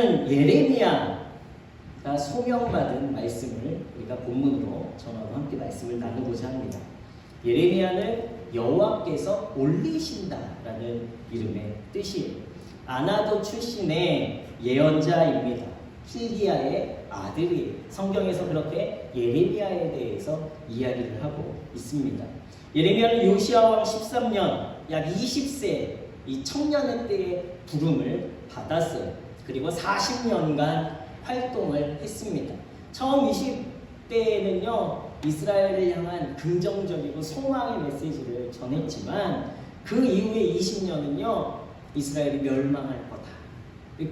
오늘은 예레미야가 소명받은 말씀을 우리가 본문으로 전하고 함께 말씀을 나누고자 합니다. 예레미야는 여호와께서 올리신다라는 이름의 뜻이에요. 아나도 출신의 예언자입니다. hil기야의 아들이에요. 성경에서 그렇게 예레미야에 대해서 이야기를 하고 있습니다. 예레미야는 요시야왕 13년 약 20세 이 청년의 때에 부름을 받았어요. 그리고 40년간 활동을 했습니다. 처음 20대에는요 이스라엘을 향한 긍정적이고 소망의 메시지를 전했지만 그 이후에 20년은요 이스라엘이 멸망할 거다.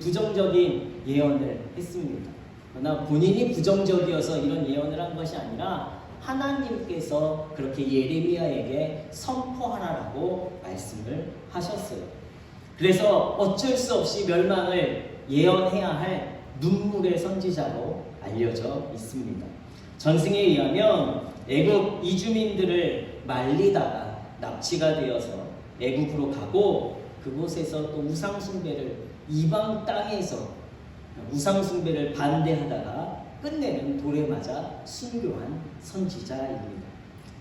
부정적인 예언을 했습니다. 그러나 본인이 부정적이어서 이런 예언을 한 것이 아니라 하나님께서 그렇게 예레미야에게 선포하라고 말씀을 하셨어요. 그래서 어쩔 수 없이 멸망을 예언해야 할 눈물의 선지자로 알려져 있습니다. 전승에 의하면 애굽 이주민들을 말리다가 납치가 되어서 애굽으로 가고 그곳에서 또 우상숭배를 이방 땅에서 우상숭배를 반대하다가 끝내는 돌에 맞아 순교한 선지자입니다.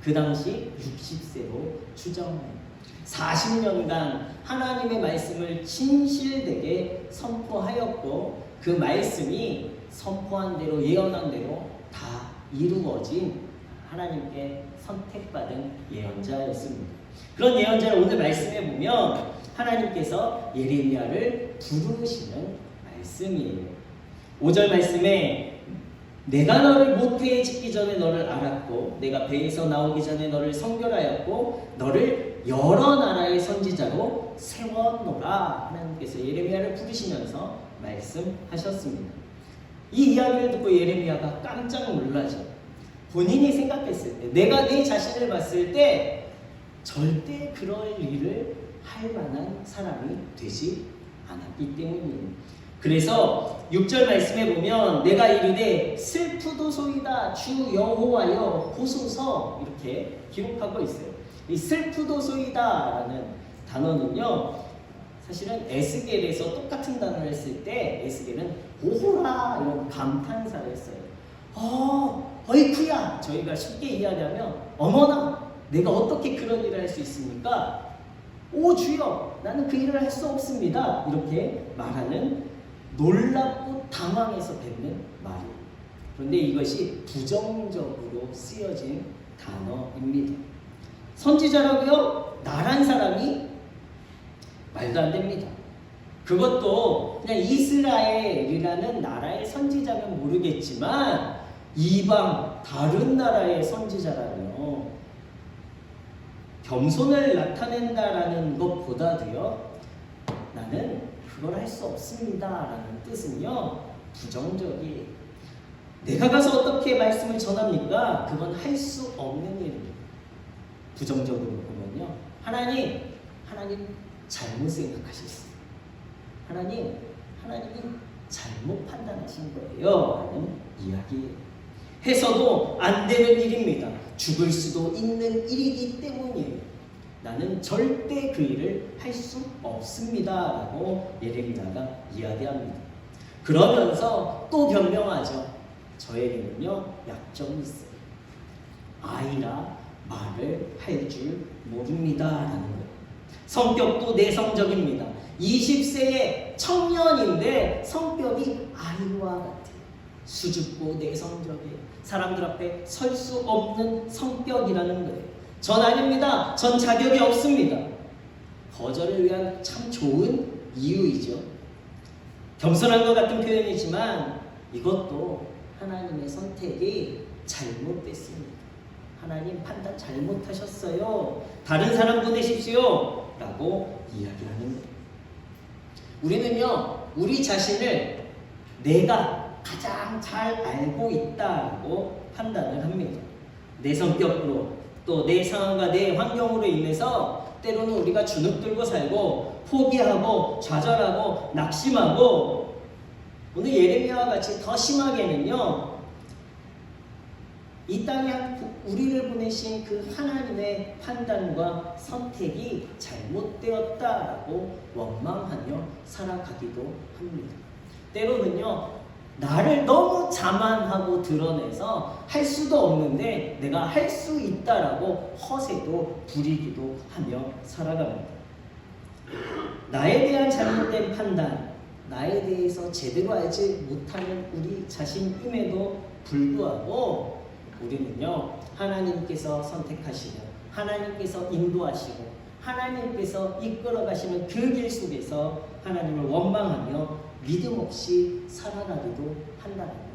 그 당시 60세로 추정합니다. 40년간 하나님의 말씀을 진실되게 선포하였고 그 말씀이 선포한 대로 예언한 대로 다 이루어진 하나님께 선택받은 예언자였습니다. 그런 예언자를 오늘 말씀해 보면 하나님께서 예레미야를 부르시는 말씀이에요. 5절 말씀에 내가 너를 모태에 짓기 전에 너를 알았고 내가 배에서 나오기 전에 너를 성별하였고 너를 여러 나라의 선지자로 세웠노라. 하나님께서 예레미야를 부르시면서 말씀하셨습니다. 이 이야기를 듣고 예레미야가 깜짝 놀라죠. 본인이 생각했을 때 내가 내 자신을 봤을 때 절대 그럴 일을 할 만한 사람이 되지 않았기 때문이에요. 그래서 6절 말씀에 보면 내가 이르되 슬프도소이다 주 여호와여 보소서 이렇게 기록하고 있어요. 이 슬프도소이다라는 단어는요 사실은 에스겔에서 똑같은 단어를 했을 때 에스겔은 오호라 이런 감탄사를 했어요. 어이쿠야 저희가 쉽게 이야기하면 어머나 내가 어떻게 그런 일을 할 수 있습니까? 오 주여 나는 그 일을 할 수 없습니다. 이렇게 말하는 놀랍고 당황해서 뱉는 말이에요. 그런데 이것이 부정적으로 쓰여진 단어입니다. 선지자라고요? 나란 사람이? 말도 안 됩니다. 그것도 그냥 이스라엘이라는 나라의 선지자면 모르겠지만 이방 다른 나라의 선지자라며 겸손을 나타낸다라는 것보다도요 나는 그걸 할 수 없습니다 라는 뜻은요 부정적이에요. 내가 가서 어떻게 말씀을 전합니까? 그건 할 수 없는 일입니다. 부정적으로 보면요 하나님 잘못 생각하셨어요. 하나님이 잘못 판단하신 거예요 라는 이야기예요. 해서도 안 되는 일입니다. 죽을 수도 있는 일이기 때문이에요. 나는 절대 그 일을 할 수 없습니다 라고 예레미야가 이야기합니다. 그러면서 또 변명하죠. 저에게는요 약점이 있어요. 아이라 말을 할 줄 모릅니다 라는 거예요. 성격도 내성적입니다. 20세의 청년인데 성격이 아이와 같아요. 수줍고 내성적이에요. 사람들 앞에 설 수 없는 성격이라는 거예요. 전 아닙니다. 전 자격이 없습니다. 거절을 위한 참 좋은 이유이죠. 겸손한 것 같은 표현이지만 이것도 하나님의 선택이 잘못됐습니다. 하나님 판단 잘못하셨어요. 다른 사람 보내십시오 라고 이야기하는 거예요. 우리는요 우리 자신을 내가 가장 잘 알고 있다고 판단을 합니다. 내 성격으로 또 내 상황과 내 환경으로 인해서 때로는 우리가 주눅들고 살고 포기하고 좌절하고 낙심하고 오늘 예레미야와 같이 더 심하게는요 이 땅에 우리를 보내신 그 하나님의 판단과 선택이 잘못되었다라고 원망하며 살아가기도 합니다. 때로는요, 나를 너무 자만하고 드러내서 할 수도 없는데 내가 할 수 있다라고 허세도 부리기도 하며 살아갑니다. 나에 대한 잘못된 판단, 나에 대해서 제대로 알지 못하는 우리 자신임에도 불구하고 우리는요, 하나님께서 선택하시고 하나님께서 인도하시고 하나님께서 이끌어 가시는 그 길 속에서 하나님을 원망하며 믿음 없이 살아가기도 한다는 거예요.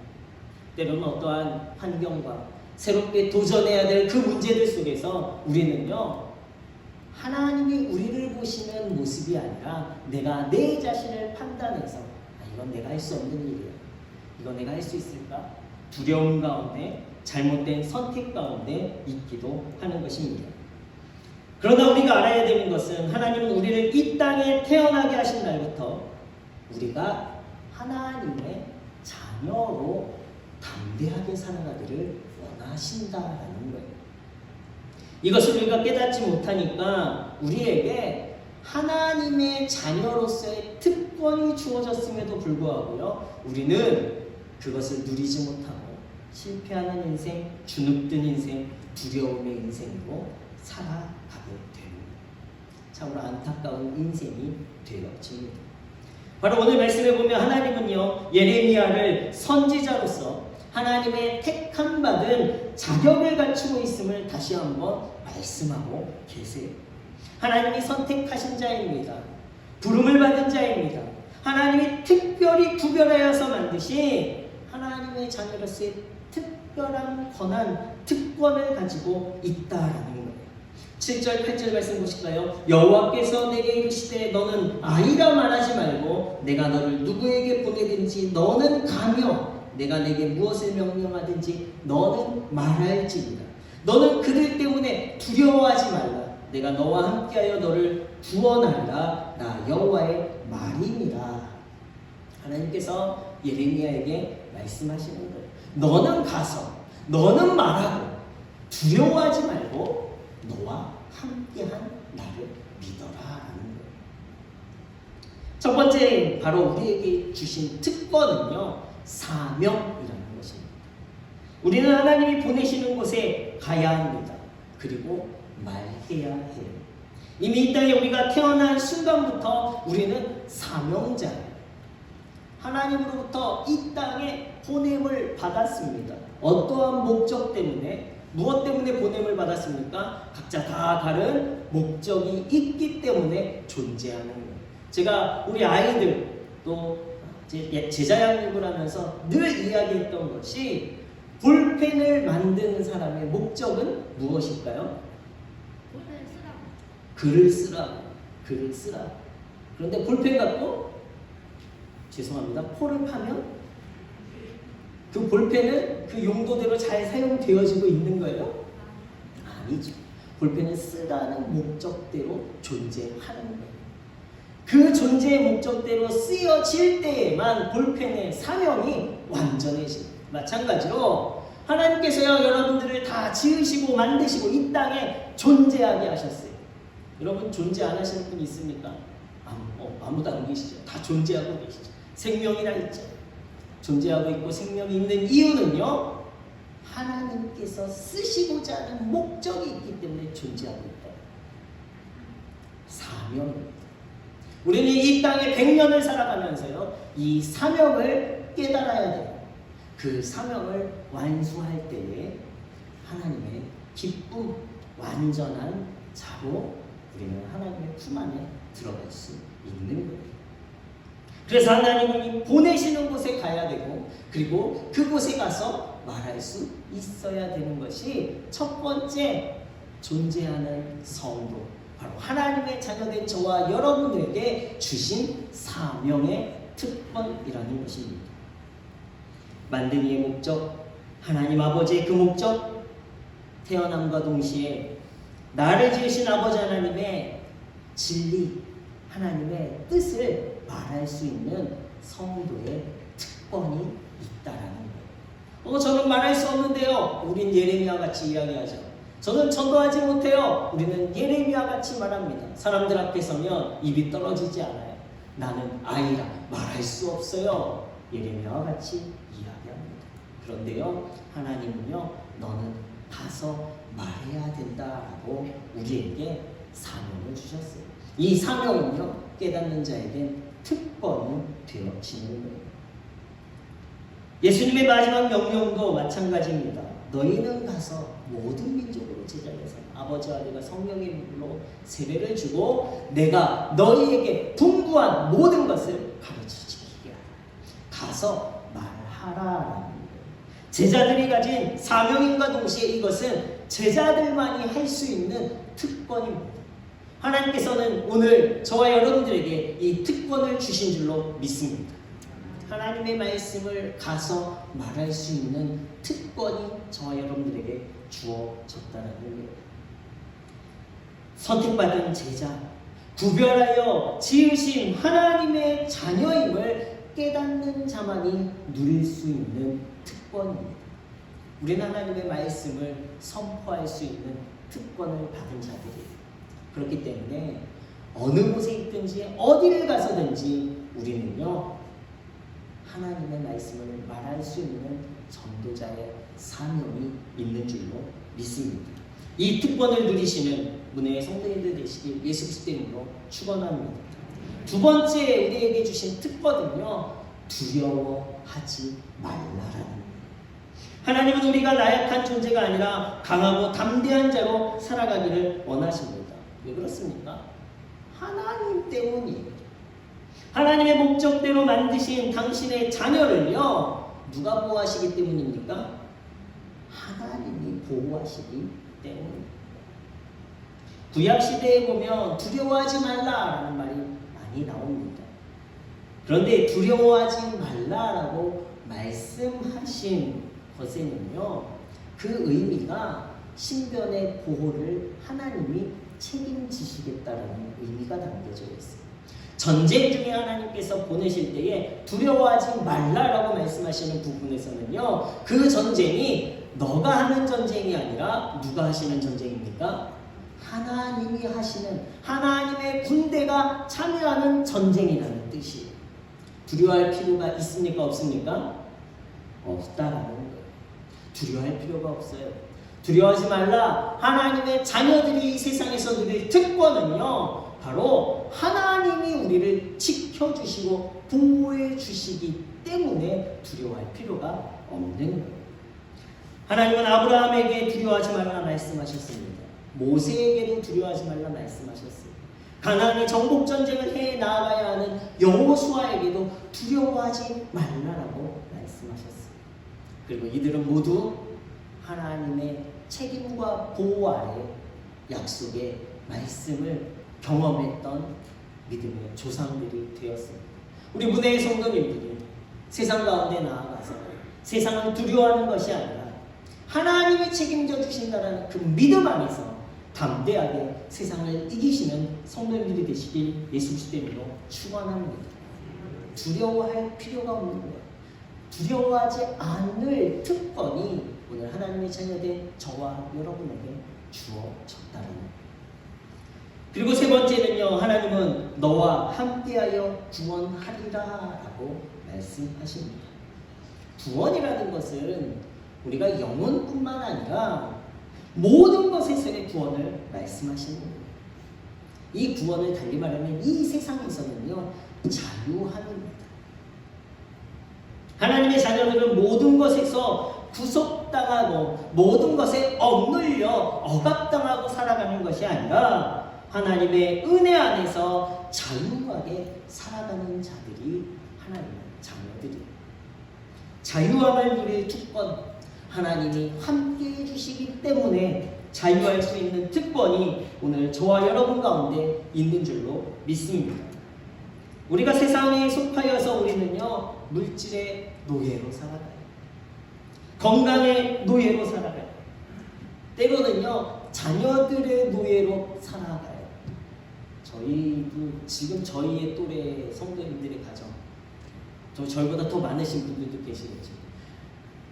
때로는 어떠한 환경과 새롭게 도전해야 될 그 문제들 속에서 우리는요, 하나님이 우리를 보시는 모습이 아니라 내가 내 자신을 판단해서 이건 내가 할 수 없는 일이야, 이건 내가 할 수 있을까? 두려움 가운데 잘못된 선택 가운데 있기도 하는 것입니다. 그러나 우리가 알아야 되는 것은 하나님은 우리를 이 땅에 태어나게 하신 날부터 우리가 하나님의 자녀로 담대하게 살아가기를 원하신다라는 거예요. 이것을 우리가 깨닫지 못하니까 우리에게 하나님의 자녀로서의 특권이 주어졌음에도 불구하고요, 우리는 그것을 누리지 못하고 실패하는 인생, 주눅든 인생, 두려움의 인생으로 살아가게 됩니다. 참으로 안타까운 인생이 되어집니다. 바로 오늘 말씀에 보면 하나님은요, 예레미야를 선지자로서 하나님의 택함 받은 자격을 갖추고 있음을 다시 한번 말씀하고 계세요. 하나님이 선택하신 자입니다. 부름을 받은 자입니다. 하나님이 특별히 구별하여서 만드신 하나님의 자녀로서의 특별한 권한, 특권을 가지고 있다라는 거예요. 7절, 8절 말씀 보실까요? 여호와께서 내게 이르시되 너는 아이라 말하지 말고 내가 너를 누구에게 보내든지 너는 가며 내가 내게 무엇을 명령하든지 너는 말할지니라. 너는 그들 때문에 두려워하지 말라. 내가 너와 함께하여 너를 구원하리라. 나 여호와의 말이니라. 하나님께서 예레미야에게 말씀하시는 거예요. 너는 가서 너는 말하고 두려워하지 말고 너와 함께한 나를 믿어라라는 거예요. 첫 번째 바로 우리에게 주신 특권은요, 사명이라는 것입니다. 우리는 하나님이 보내시는 곳에 가야 합니다. 그리고 말해야 해요. 이미 이 땅에 우리가 태어난 순간부터 우리는 사명자예요. 하나님으로부터 이 땅에 보냄을 받았습니다. 어떠한 목적 때문에, 무엇 때문에 보냄을 받았습니까? 각자 다 다른 목적이 있기 때문에 존재하는 거예요. 제가 우리 아이들 또 제자 양육을 하면서 늘 이야기했던 것이 볼펜을 만드는 사람의 목적은 무엇일까요? 글을 쓰라고. 글을 쓰라고. 그런데 볼펜 갖고 죄송합니다, 포를 파면 그 볼펜은 그 용도대로 잘 사용되어지고 있는 거예요? 아니죠. 볼펜은 쓰라는 목적대로 존재하는 거예요. 그 존재의 목적대로 쓰여질 때에만 볼펜의 사명이 완전해집니다. 마찬가지로 하나님께서요, 여러분들을 다 지으시고 만드시고 이 땅에 존재하게 하셨어요. 여러분 존재 안 하시는 분 있습니까? 아무도 안 계시죠. 다 존재하고 계시죠. 생명이라 있죠. 존재하고 있고 생명이 있는 이유는요, 하나님께서 쓰시고자 하는 목적이 있기 때문에 존재하고 있다. 사명입니다. 우리는 이 땅에 100년을 살아가면서요, 이 사명을 깨달아야 돼요. 그 사명을 완수할 때에 하나님의 기쁨, 완전한 자로 우리는 하나님의 품 안에 들어갈 수 있는 거예요. 그래서 하나님이 보내시는 곳에 가야 되고, 그리고 그곳에 가서 말할 수 있어야 되는 것이 첫 번째 존재하는 성도, 바로 하나님의 자녀된 저와 여러분들에게 주신 사명의 특권이라는 것입니다. 만든 이의 목적, 하나님 아버지의 그 목적, 태어남과 동시에 나를 지으신 아버지 하나님의 진리, 하나님의 뜻을 말할 수 있는 성도의 특권이 있다라는 거예요. 저는 말할 수 없는데요. 우린 예레미야 같이 이야기하죠. 저는 전도하지 못해요. 우리는 예레미야 같이 말합니다. 사람들 앞에 서면 입이 떨어지지 않아요. 나는 아이라 말할 수 없어요. 예레미야와 같이 이야기합니다. 그런데요, 하나님은요, 너는 가서 말해야 된다라고 우리에게 사명을 주셨어요. 이 사명은요, 깨닫는 자에겐 특권이 되어지는 거예요. 예수님의 마지막 명령도 마찬가지입니다. 너희는 가서 모든 민족으로 제자해서 아버지와 아들과 성령의 이름으로 세례를 주고 내가 너희에게 분부한 모든 것을 가르쳐 지키게 하라. 가서 말하라라는 거예요. 제자들이 가진 사명인과 동시에 이것은 제자들만이 할 수 있는 특권입니다. 하나님께서는 오늘 저와 여러분들에게 이 특권을 주신 줄로 믿습니다. 하나님의 말씀을 가서 말할 수 있는 특권이 저와 여러분들에게 주어졌다는 거예요. 선택받은 제자, 구별하여 지으신 하나님의 자녀임을 깨닫는 자만이 누릴 수 있는 특권입니다. 우리는 하나님의 말씀을 선포할 수 있는 특권을 받은 자들이에요. 그렇기 때문에 어느 곳에 있든지 어디를 가서든지 우리는요, 하나님의 말씀을 말할 수 있는 전도자의 사명이 있는 줄로 믿습니다. 이 특권을 누리시는 문혜의 성도님들 되시길 예수 그리스도의 이름으로 축원합니다. 두 번째 우리에게 주신 특권은요, 두려워하지 말라라는 거예요. 하나님은 우리가 나약한 존재가 아니라 강하고 담대한 자로 살아가기를 원하십니다. 왜 그렇습니까? 하나님 때문이에요. 하나님의 목적대로 만드신 당신의 자녀를요, 누가 보호하시기 때문입니까? 하나님이 보호하시기 때문입니다. 구약시대에 보면 두려워하지 말라라는 말이 많이 나옵니다. 그런데 두려워하지 말라라고 말씀하신 것에는요, 그 의미가 신변의 보호를 하나님이 책임지시겠다라는 의미가 담겨져 있어요. 전쟁 중에 하나님께서 보내실 때에 두려워하지 말라라고 말씀하시는 부분에서는요, 그 전쟁이 너가 하는 전쟁이 아니라 누가 하시는 전쟁입니까? 하나님이 하시는, 하나님의 군대가 참여하는 전쟁이라는 뜻이에요. 두려워할 필요가 있습니까? 없습니까? 없다라는 거예요. 두려워할 필요가 없어요. 두려워하지 말라. 하나님의 자녀들이 이 세상에서 누릴 특권은요, 바로 하나님이 우리를 지켜주시고 보호해 주시기 때문에 두려워할 필요가 없는 거예요. 하나님은 아브라함에게 두려워하지 말라 말씀하셨습니다. 모세에게도 두려워하지 말라 말씀하셨어요. 가나안의 정복 전쟁을 해 나아가야 하는 여호수아에게도 두려워하지 말라라고 말씀하셨어요. 그리고 이들은 모두 하나님의 책임과 보호 아래 약속의 말씀을 경험했던 믿음의 조상들이 되었습니다. 우리 문혜의 성도님들이 세상 가운데 나아가서 세상을 두려워하는 것이 아니라 하나님이 책임져 주신다는 그 믿음 안에서 담대하게 세상을 이기시는 성도님들이 되시길 예수 그리스도의 이름으로 축원합니다. 두려워할 필요가 없는 거예요. 두려워하지 않을 특권이 오늘 하나님의 자녀된 저와 여러분에게 주어졌다는 거예요. 그리고 세 번째는요, 하나님은 너와 함께하여 구원하리라 라고 말씀하십니다. 구원이라는 것은 우리가 영혼뿐만 아니라 모든 것에서의 구원을 말씀하시는 거예요. 이 구원을 달리 말하면 이 세상에서는요, 자유함입니다. 하나님의 자녀들은 모든 것에서 구속당하고 모든 것에 억눌려 억압당하고 살아가는 것이 아니라 하나님의 은혜 안에서 자유하게 살아가는 자들이 하나님의 자녀들이에요. 자유함을 누릴 특권, 하나님이 함께해 주시기 때문에 자유할 수 있는 특권이 오늘 저와 여러분 가운데 있는 줄로 믿습니다. 우리가 세상에 속하여서 우리는요, 물질의 노예로 살아가요. 건강의 노예로 살아가요. 때로는요, 자녀들의 노예로 살아가요. 저희도 지금 저희의 또래 성도님들의 가정, 저희보다 더 많으신 분들도 계시겠죠.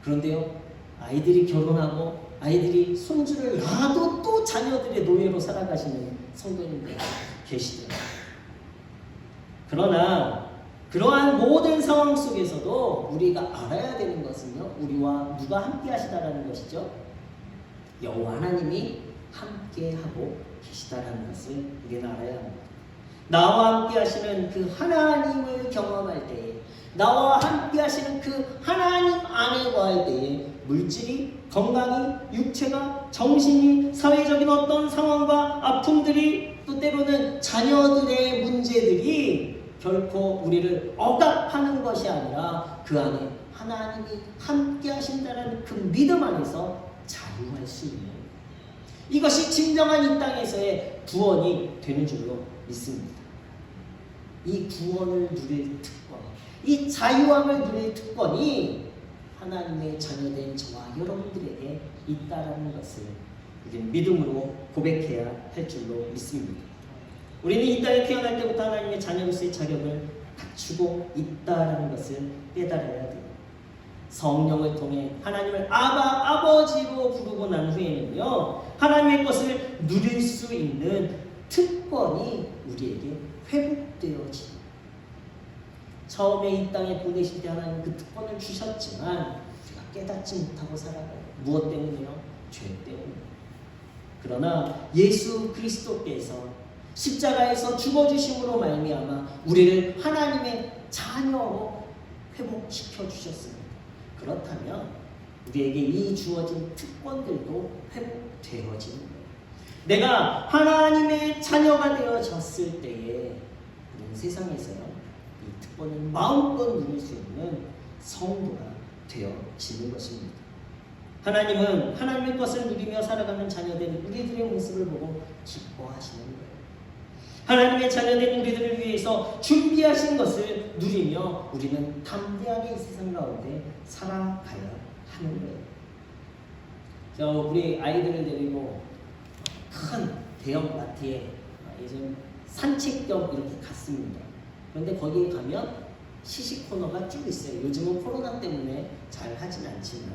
그런데요, 아이들이 결혼하고 아이들이 손주를 낳아도 또 자녀들의 노예로 살아가시는 성도님들 계시더라고요. 그러나 그러한 모든 상황 속에서도 우리가 알아야 되는 것은요, 우리와 누가 함께 하시다라는 것이죠. 여호와 하나님이 함께 하고 계시다라는 것을 우리는 알아야 합니다. 나와 함께 하시는 그 하나님을 경험할 때에, 나와 함께 하시는 그 하나님 안에 거할 때에 물질이, 건강이, 육체가, 정신이, 사회적인 어떤 상황과 아픔들이, 또 때로는 자녀들의 문제들이 결코 우리를 억압하는 것이 아니라 그 안에 하나님이 함께 하신다는 그 믿음 안에서 자유할 수 있는, 이것이 진정한 이 땅에서의 구원이 되는 줄로 믿습니다. 이 구원을 누릴 특권, 이 자유함을 누릴 특권이 하나님의 자녀된 저와 여러분들에게 있다라는 것을 우리는 믿음으로 고백해야 할 줄로 믿습니다. 우리는 이 땅에 태어날 때부터 하나님의 자녀로서의 자격을 갖추고 있다라는 것을 깨달아야 돼요. 성령을 통해 하나님을 아버지로 부르고 난 후에는요, 하나님의 것을 누릴 수 있는 특권이 우리에게 회복되어집니다. 처음에 이 땅에 보내실 때 하나님 그 특권을 주셨지만 우리가 깨닫지 못하고 살아가요. 무엇 때문에요? 죄 때문에. 그러나 예수 그리스도께서 십자가에서 죽어주심으로 말미암아 우리를 하나님의 자녀로 회복시켜 주셨습니다. 그렇다면 우리에게 이 주어진 특권들도 회복되어지는 거예요. 내가 하나님의 자녀가 되어졌을 때에 우리는 세상에서요, 이 특권을 마음껏 누릴 수 있는 성도가 되어지는 것입니다. 하나님은 하나님의 것을 누리며 살아가는 자녀된 우리들의 모습을 보고 기뻐하시는 거예요. 하나님의 자녀된 우리들을 위해서 준비하신 것을 누리며 우리는 담대하게 이 세상 가운데 살아가야 하는 거예요. 우리 아이들을 데리고 큰 대형 마트에 예전 산책 겸 이렇게 갔습니다. 그런데 거기에 가면 시식 코너가 쭉 있어요. 요즘은 코로나 때문에 잘 하진 않지만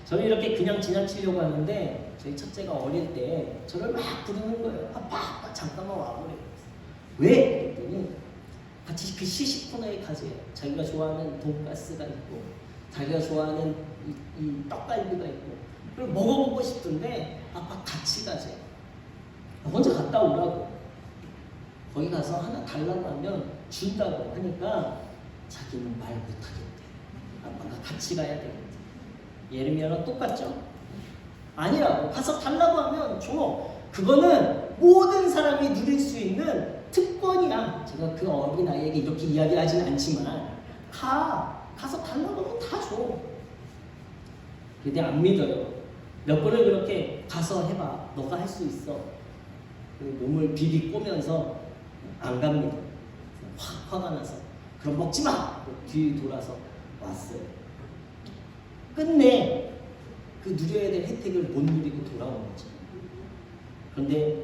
저는 이렇게 그냥 지나치려고 하는데 저희 첫째가 어릴 때 저를 막 부르는 거예요. 아빠 잠깐만 와보래. 왜? 그랬더니 같이 그 시식 코너에 가세요. 자기가 좋아하는 돈가스가 있고 자기가 좋아하는 이 떡갈비가 있고 그걸 먹어보고 싶은데 아빠 같이 가세요. 먼저 갔다 오라고. 거기 가서 하나 달라고 하면 준다고 하니까 자기는 말 못하겠대. 아빠가 같이 가야 되겠대. 예레미야랑 똑같죠? 아니라고. 가서 달라고 하면 줘. 그거는 모든 사람이 누릴 수 있는 특권이야. 제가 그 어린아이에게 이렇게 이야기하진 않지만 가서 달라고 하면 다 줘. 근데 안 믿어요. 몇 번을 그렇게 가서 해봐. 너가 할 수 있어. 몸을 비비 꼬면서 안 갑니다. 화가 나서 그럼 먹지 마! 뒤 돌아서 왔어요. 끝내 그 누려야 될 혜택을 못 누리고 돌아온 거죠. 그런데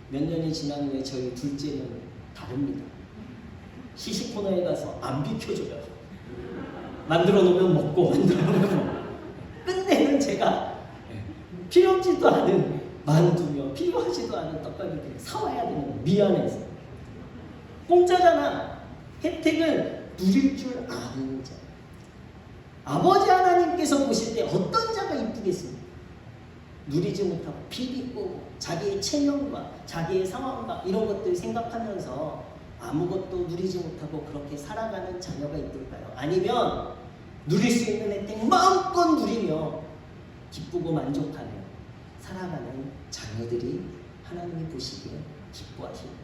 몇 년이 지난 후에 저희 둘째는 다릅니다. 시식 코너에 가서 안 비켜줘요. 만들어 놓으면 먹고 만들어 놓으면 먹고. 끝내는 제가 필요하지도 않은 만두며 필요하지도 않은 떡갈비를 사와야 되는 미안해서. 공짜잖아. 혜택을 누릴 줄 아는 자. 아버지 하나님께서 보실 때 어떤 자가 이쁘겠습니까? 누리지 못하고 비비고 자기의 체면과 자기의 상황과 이런 것들 생각하면서 아무것도 누리지 못하고 그렇게 살아가는 자녀가 있을까요? 아니면 누릴 수 있는 혜택 마음껏 누리며 기쁘고 만족하며 살아가는 자녀들이 하나님이 보시기에 기뻐하십니다.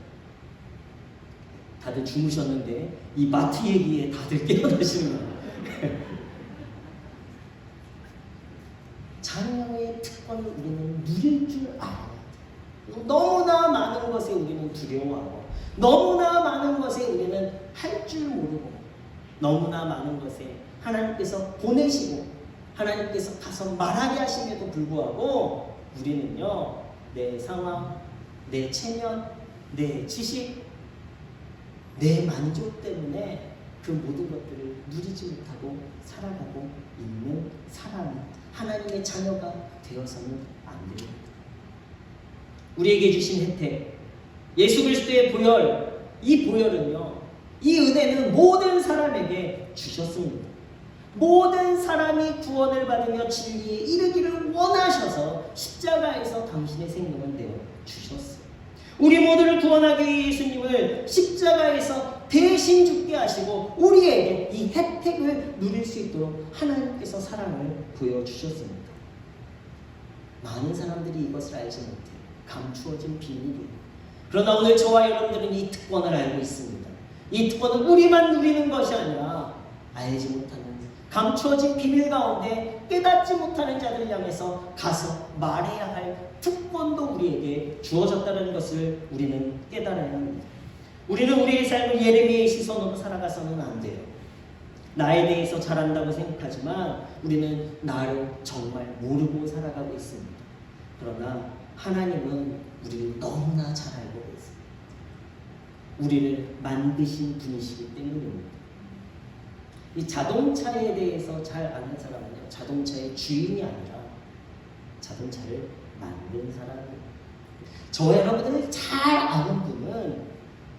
다들 주무셨는데 이 마트 얘기에 다들 깨어나시는 거예요. 자녀의 특권을 우리는 누릴 줄 알아야 돼요. 너무나 많은 것에 우리는 두려워하고 너무나 많은 것에 우리는 할 줄 모르고 너무나 많은 것에 하나님께서 보내시고 하나님께서 가서 말하게 하심에도 불구하고 우리는요, 내 상황, 내 체면, 내 지식, 내 만족 때문에 그 모든 것들을 누리지 못하고 살아가고 있는 사람이 하나님의 자녀가 되어서는 안 됩니다. 우리에게 주신 혜택, 예수 그리스도의 보혈, 이 보혈은요, 이 은혜는 모든 사람에게 주셨습니다. 모든 사람이 구원을 받으며 진리에 이르기를 원하셔서 십자가에서 당신의 생명을 내어 주셨어요. 우리 모두를 구원하기 위해 예수님을 십자가에서 대신 죽게 하시고 우리에게 이 혜택을 누릴 수 있도록 하나님께서 사랑을 보여주셨습니다. 많은 사람들이 이것을 알지 못해요. 감추어진 비밀이에요. 그러나 오늘 저와 여러분들은 이 특권을 알고 있습니다. 이 특권은 우리만 누리는 것이 아니라 알지 못하는 감추어진 비밀 가운데 깨닫지 못하는 자들 향해서 가서 말해야 할 특권도 우리에게 주어졌다는 것을 우리는 깨달아야 합니다. 우리는 우리의 삶을 예레미야의 시선으로 살아가서는 안 돼요. 나에 대해서 잘한다고 생각하지만 우리는 나를 정말 모르고 살아가고 있습니다. 그러나 하나님은 우리를 너무나 잘 알고 있습니다. 우리를 만드신 분이시기 때문입니다. 이 자동차에 대해서 잘 아는 사람은요, 자동차의 주인이 아니라 자동차를 만든 사람이에요. 저와 여러분들을 잘 아는 분은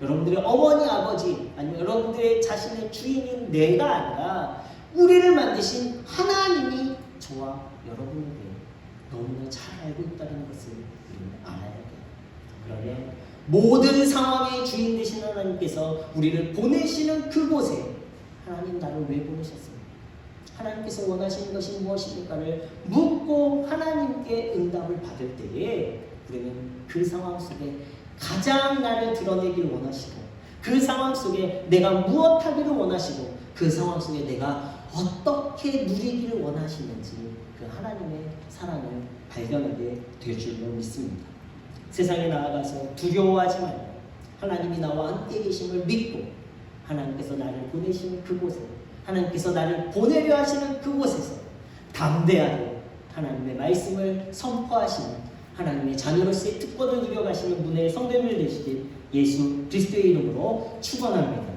여러분들의 어머니, 아버지, 아니면 여러분들의 자신의 주인인 내가 아니라 우리를 만드신 하나님이 저와 여러분에게 너무나 잘 알고 있다는 것을 우리는 알아야 돼요. 그러면 모든 상황의 주인 되신 하나님께서 우리를 보내시는 그곳에 하나님 나를 왜 보내셨습니까? 하나님께서 원하시는 것이 무엇입니까를 묻고 하나님께 응답을 받을 때에 우리는 그 상황 속에 가장 나를 드러내길 원하시고 그 상황 속에 내가 무엇 하기를 원하시고 그 상황 속에 내가 어떻게 누리기를 원하시는지 그 하나님의 사랑을 발견하게 될 줄로 믿습니다. 세상에 나아가서 두려워하지 말고 하나님이 나와 함께 계심을 믿고 하나님께서 나를 보내시는 그곳에 하나님께서 나를 보내려 하시는 그곳에서 담대하게 하나님의 말씀을 선포하시는 하나님의 자녀로서의 특권을 누려가시는 분의 성도님들 되시길 예수 그리스도의 이름으로 축원합니다.